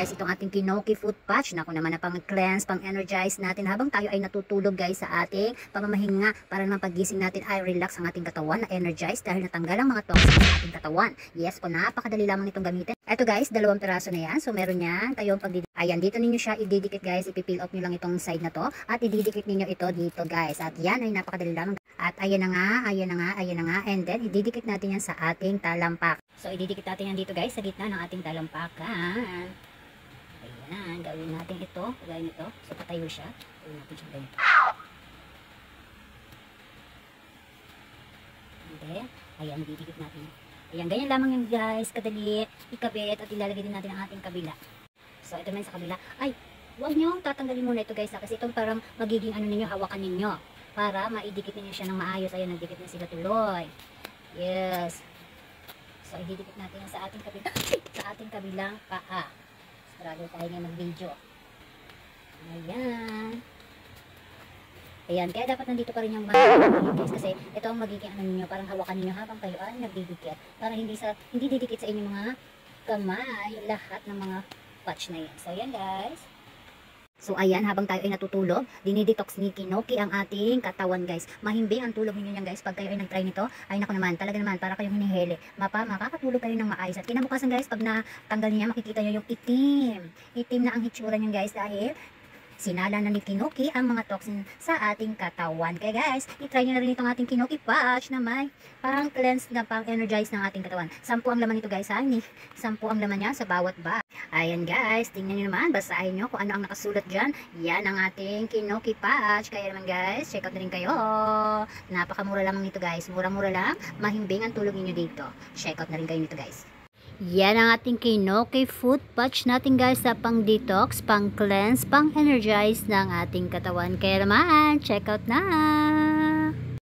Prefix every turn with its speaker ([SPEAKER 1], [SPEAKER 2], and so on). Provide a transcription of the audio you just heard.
[SPEAKER 1] guys, itong ating Kinoki Foot Patch. Naku naman na pang-cleanse, pang-energize natin habang tayo ay natutulog guys sa ating pamamahinga para naman paggising natin ay relax ang ating katawan na energize dahil natanggal ang mga toxins sa ating katawan. Yes po, napakadali lamang nitong gamitin. Eto guys, 2 piraso na yan. So meron yan kayong pagdidikit. Ayan, dito ninyo siya ididikit guys. Ipipil off nyo lang itong side na to at ididikit ninyo ito dito guys. At yan ay napakadali lamang. At ayan na nga, ayan na nga, ayan na nga. And then ididikit natin yan sa ating talampak. So ididikit natin yan dito guys sa gitna ng ating talampakan. Ayan, gawin natin ito. Gawin ito. So patayo siya. Gawin natin siya ganito. And then, ayan, ididikit natin. Ayan, ganyan lamang yung guys. Kadali ikabit at ilalagay din natin ang ating kabila. So ito naman sa kabila. Ay, huwag nyo tatanggalin muna ito guys. Kasi ito parang magiging ano ninyo, hawakan ninyo. Para maidikit ninyo siya ng maayos. Ayan, nagdikit na sila tuloy. Yes. So ididikit natin sa ating kabila. Sa ating kabilang paa. Struggle tayo ngayon mag-video. Ayan. Ayan, kaya dapat nandito pa rin yung guys. Kasi ito ang magiging ano ninyo. Parang hawakan ninyo habang kayo ay nagdidikit. Para hindi didikit sa inyong mga kamay. Lahat ng mga patch na yan. So ayan guys. So ayan, habang tayo ay natutulog, dinidetox ni Kinoki ang ating katawan guys. Mahimbing ang tulog ninyo yan guys. Pag kayo ay nag-try nito, ay naku naman, talaga naman, para kayong hinihili. Makakatulog kayo ng maayos. At kinabukasan guys, pag natanggal niya, makikita nyo yung itim. Itim na ang hitsura niyo guys dahil sinala na ni Kinoki ang mga toxin sa ating katawan. Kaya guys, i-try nyo na rin itong ating Kinoki Patch na may pang-cleanse na pang-energize ng ating katawan. 10 ang laman nito guys ha. 10 ang laman niya sa bawat bag. Ayan guys, tingnan nyo naman, basahin nyo kung ano ang nakasulat dyan. Yan ang ating Kinoki Patch. Kaya naman guys, check out na rin kayo. Napakamura lamang nito guys. Mura-mura lang, mahimbing ang tulog ninyo dito. Check out na rin kayo nito guys. Yan ang ating Kinoki Foot Patch natin guys sa pang-detox, pang-cleanse, pang-energize ng ating katawan. Kaya naman, check out na!